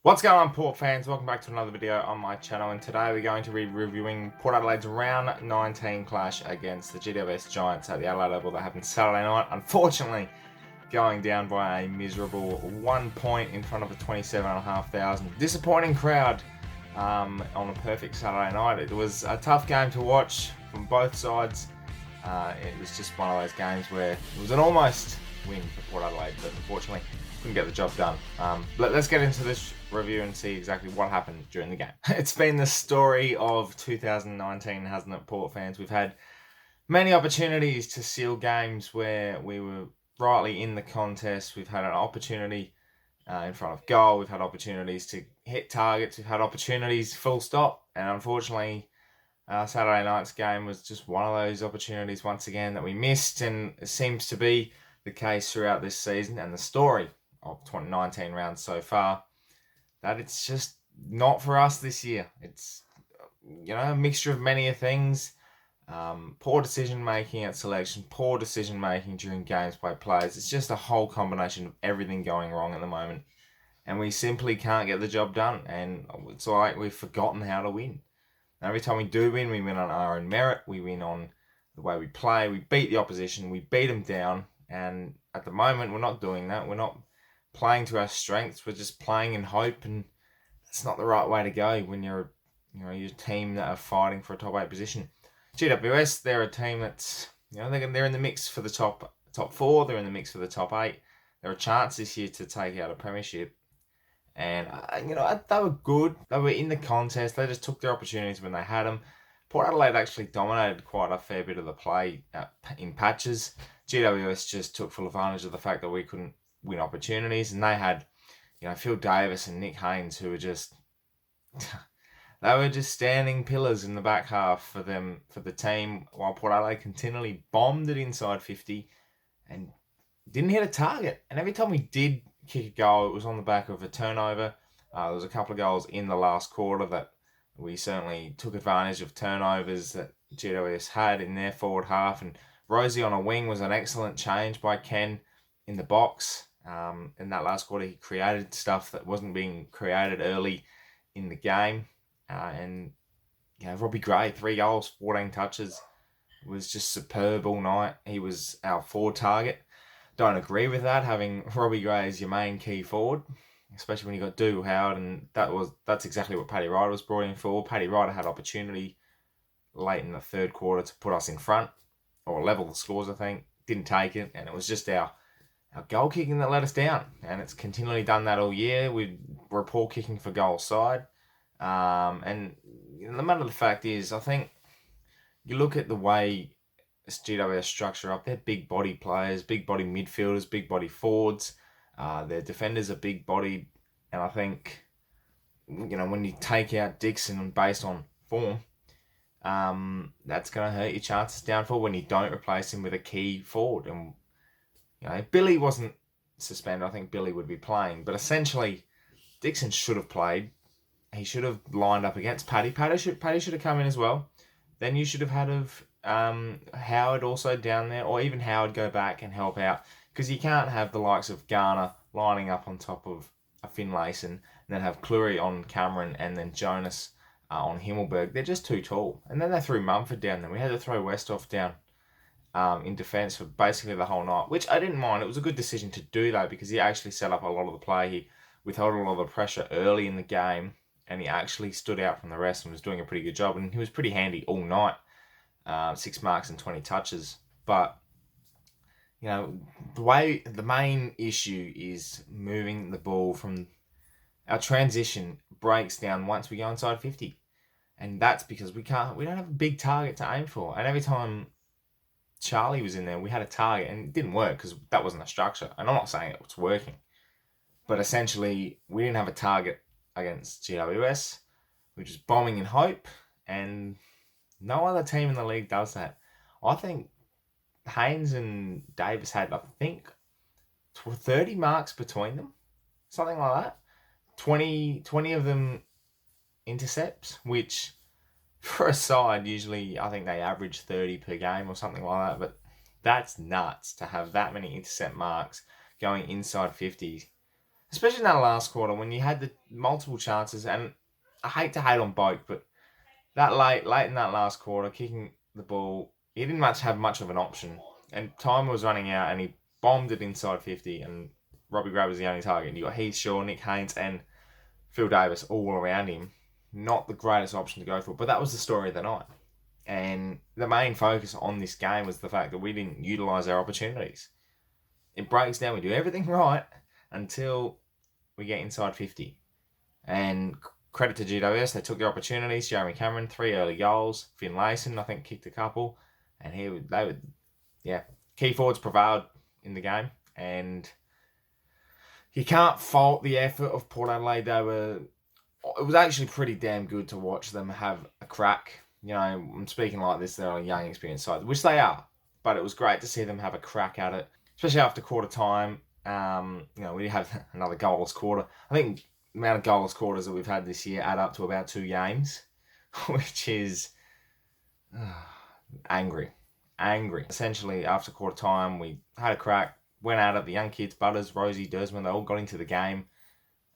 What's going on, Port fans? Welcome back to another video on my channel, and today we're going to be reviewing Port Adelaide's round 19 clash against the GWS Giants at the Adelaide Oval that happened Saturday night. Unfortunately, going down by a miserable 1 point in front of a 27,500. Disappointing crowd on a perfect Saturday night. It was a tough game to watch from both sides. It was just one of those games where it was an almost win for Port Adelaide, but unfortunately couldn't get the job done. Let's get into this review and see exactly what happened during the game. It's been the story of 2019, hasn't it, Port fans? We've had many opportunities to seal games where we were rightly in the contest. We've had an opportunity in front of goal. We've had opportunities to hit targets. We've had opportunities full stop. And unfortunately, Saturday night's game was just one of those opportunities once again that we missed. And it seems to be the case throughout this season and the story of 2019 rounds so far, that it's just not for us this year. It's, a mixture of many things. Poor decision making at selection, poor decision making during games by players. It's just a whole combination of everything going wrong at the moment, and we simply can't get the job done. And it's like we've forgotten how to win. Every time we do win, we win on our own merit. We win on the way we play. We beat the opposition. We beat them down. And at the moment, we're not doing that. We're not playing to our strengths. We're just playing in hope, and that's not the right way to go when you're a team that are fighting for a top 8 position. GWS, they're a team that's they're in the mix for the top 4. They're in the mix for the top 8. They're a chance this year to take out a premiership, and they were good. They were in the contest. They just took their opportunities when they had them. Port Adelaide actually dominated quite a fair bit of the play in patches. GWS just took full advantage of the fact that we couldn't win opportunities, and they had Phil Davis and Nick Haynes, who were just they were just standing pillars in the back half for the team, while Port Adelaide continually bombed it inside 50 and didn't hit a target. And every time we did kick a goal, it was on the back of a turnover. There was a couple of goals in the last quarter that we certainly took advantage of turnovers that GWS had in their forward half, and Rosie on a wing was an excellent change by Ken in the box. In that last quarter, he created stuff that wasn't being created early in the game. And Robbie Gray, 3 goals, 14 touches, was just superb all night. He was our forward target. Don't agree with that, having Robbie Gray as your main key forward, especially when you got Dougal Howard, and that's exactly what Paddy Ryder was brought in for. Paddy Ryder had opportunity late in the third quarter to put us in front, or level the scores, I think. Didn't take it, and it was just our goal kicking that let us down, and it's continually done that all year. We're poor kicking for goal side, and the matter of the fact is, I think you look at the way GWS structure up. They're big body players, big body midfielders, big body forwards. Their defenders are big bodied, and I think when you take out Dixon based on form, that's going to hurt your chances down for when you don't replace him with a key forward. And if Billy wasn't suspended, I think Billy would be playing. But essentially, Dixon should have played. He should have lined up against Paddy. Paddy should have come in as well. Then you should have had Howard also down there, or even Howard go back and help out, because you can't have the likes of Garner lining up on top of a Finlayson, and then have Cleary on Cameron, and then Jonas on Himmelberg. They're just too tall. And then they threw Mumford down there. We had to throw Westhoff down in defence for basically the whole night, which I didn't mind. It was a good decision to do, though, because he actually set up a lot of the play. He withheld a lot of the pressure early in the game, and he actually stood out from the rest and was doing a pretty good job. And he was pretty handy all night. 6 marks and 20 touches. But, the main issue is moving the ball from our transition breaks down once we go inside 50. And that's because we don't have a big target to aim for. And every time Charlie was in there, we had a target, and it didn't work because that wasn't a structure. And I'm not saying it was working, but essentially we didn't have a target against GWS. We're just bombing in hope, and no other team in the league does that. I think Haynes and Davis had, 30 marks between them, something like that. 20 of them intercepts, which for a side, usually I think they average 30 per game or something like that, but that's nuts to have that many intercept marks going inside 50. especially in that last quarter when you had the multiple chances. And I hate to hate on Boak, but that late in that last quarter, kicking the ball, he didn't have much of an option. And time was running out, and he bombed it inside 50, and Robbie Gray was the only target. And you got Heath Shaw, Nick Haynes, and Phil Davis all around him. Not the greatest option to go for, but that was the story of the night. And the main focus on this game was the fact that we didn't utilise our opportunities. It breaks down. We do everything right until we get inside 50. And credit to GWS, they took their opportunities. Jeremy Cameron, 3 early goals. Finn Layson, I think, kicked a couple. And key forwards prevailed in the game. And you can't fault the effort of Port Adelaide. It was actually pretty damn good to watch them have a crack. You know, I'm speaking like this, they're a young, experienced side, which they are. But it was great to see them have a crack at it, especially after quarter time. We have another goalless quarter. I think the amount of goalless quarters that we've had this year add up to about 2 games, which is angry. Essentially, after quarter time, we had a crack, went at it. The young kids, Butters, Rosie, Dersman, they all got into the game.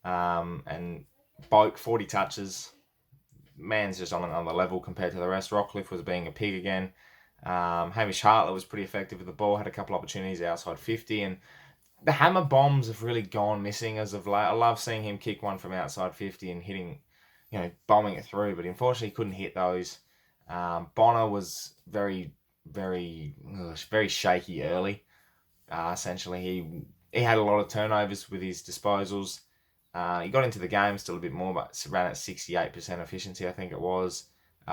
And Boak, 40 touches. Man's just on another level compared to the rest. Rockcliffe was being a pig again. Hamish Hartlett was pretty effective with the ball, had a couple opportunities outside 50, and the hammer bombs have really gone missing as of late. I love seeing him kick one from outside 50 and hitting, bombing it through, but unfortunately he couldn't hit those. Bonner was very, very, very shaky early. Essentially, he had a lot of turnovers with his disposals. He got into the game still a bit more, but ran at 68% efficiency, I think it was,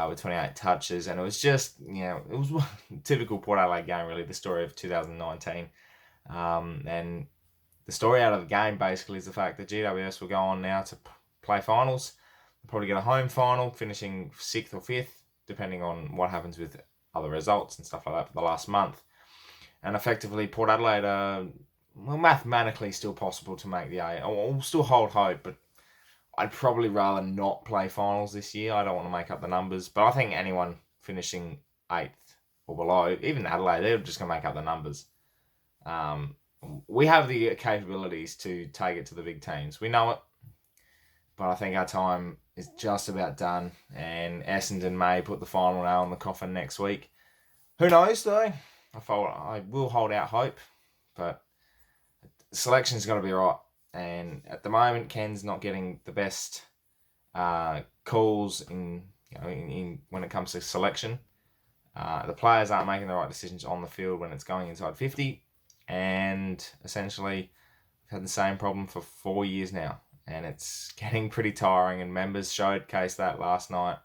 with 28 touches. And it was just, it was a typical Port Adelaide game, really, the story of 2019. And the story out of the game, basically, is the fact that GWS will go on now to play finals. They'll probably get a home final, finishing 6th or 5th, depending on what happens with other results and stuff like that for the last month. And effectively, Port Adelaide are mathematically still possible to make the A. I'll still hold hope, but I'd probably rather not play finals this year. I don't want to make up the numbers, but I think anyone finishing 8th or below, even Adelaide, they're just going to make up the numbers. We have the capabilities to take it to the big teams. We know it, but I think our time is just about done, and Essendon may put the final nail in the coffin next week. Who knows, though? I will hold out hope, but selection's got to be right. And at the moment, Ken's not getting the best calls in when it comes to selection. The players aren't making the right decisions on the field when it's going inside 50. And essentially, we've had the same problem for 4 years now. And it's getting pretty tiring. And members showcased that last night.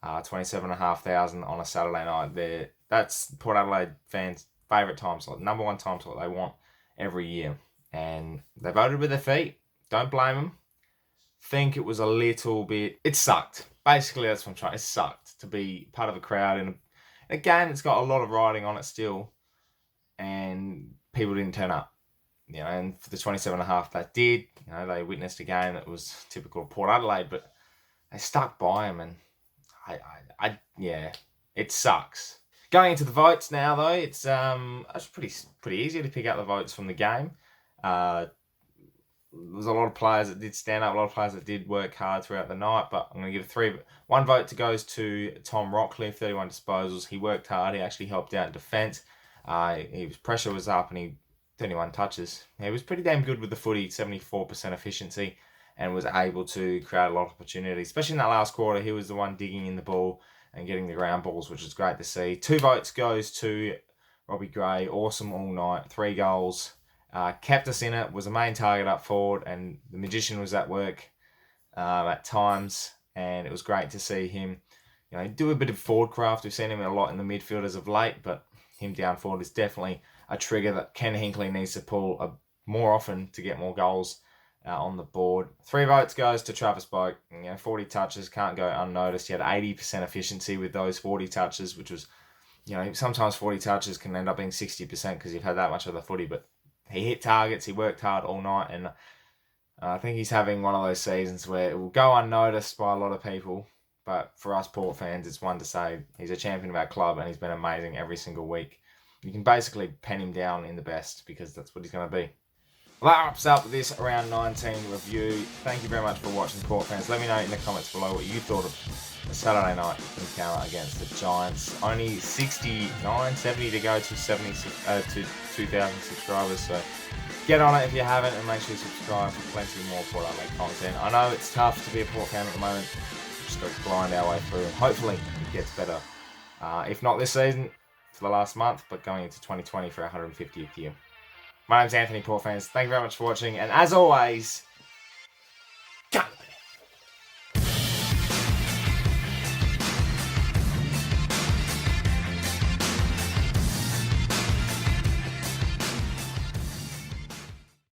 27,500 on a Saturday night. That's Port Adelaide fans' favourite time slot. Number one time slot they want every year. And they voted with their feet. Don't blame them. Think it was a little bit... It sucked. Basically, that's what I'm trying. It sucked to be part of a crowd in a game that's got a lot of riding on it still. And people didn't turn up. And for the 27.5 that did, they witnessed a game that was typical of Port Adelaide, but they stuck by them, and it sucks. Going into the votes now, though, it's pretty easy to pick out the votes from the game. There's a lot of players that did stand up, a lot of players that did work hard throughout the night, but I'm going to give one vote goes to Tom Rockcliffe, 31 disposals. He worked hard. He actually helped out in defence. His pressure was up, and he 31 touches. He was pretty damn good with the footy, 74% efficiency, and was able to create a lot of opportunities. Especially in that last quarter, he was the one digging in the ball and getting the ground balls, which is great to see. 2 votes goes to Robbie Gray. Awesome all night. 3 goals. Kept us in it. Was a main target up forward, and the magician was at work at times, and it was great to see him do a bit of forward craft. We've seen him a lot in the midfield as of late, but him down forward is definitely a trigger that Ken Hinkley needs to pull more often to get more goals on the board. 3 votes goes to Travis Boak. 40 touches, can't go unnoticed. He had 80% efficiency with those 40 touches, which was, sometimes 40 touches can end up being 60% because you've had that much of the footy, but he hit targets, he worked hard all night, and I think he's having one of those seasons where it will go unnoticed by a lot of people, but for us Port fans, it's one to say he's a champion of our club, and he's been amazing every single week. You can basically pen him down in the best because that's what he's going to be. Well, that wraps up this round 19 review. Thank you very much for watching, Port fans. Let me know in the comments below what you thought of the Saturday night encounter against the Giants. Only 70 to go to 2,000 subscribers, so get on it if you haven't, and make sure you subscribe for plenty more Port Adelaide content. I know it's tough to be a Port fan at the moment. We've just got to grind our way through, and hopefully it gets better. If not this season, for the last month, but going into 2020 for our 150th year. My name's Anthony, Port fans. Thank you very much for watching, and as always, go!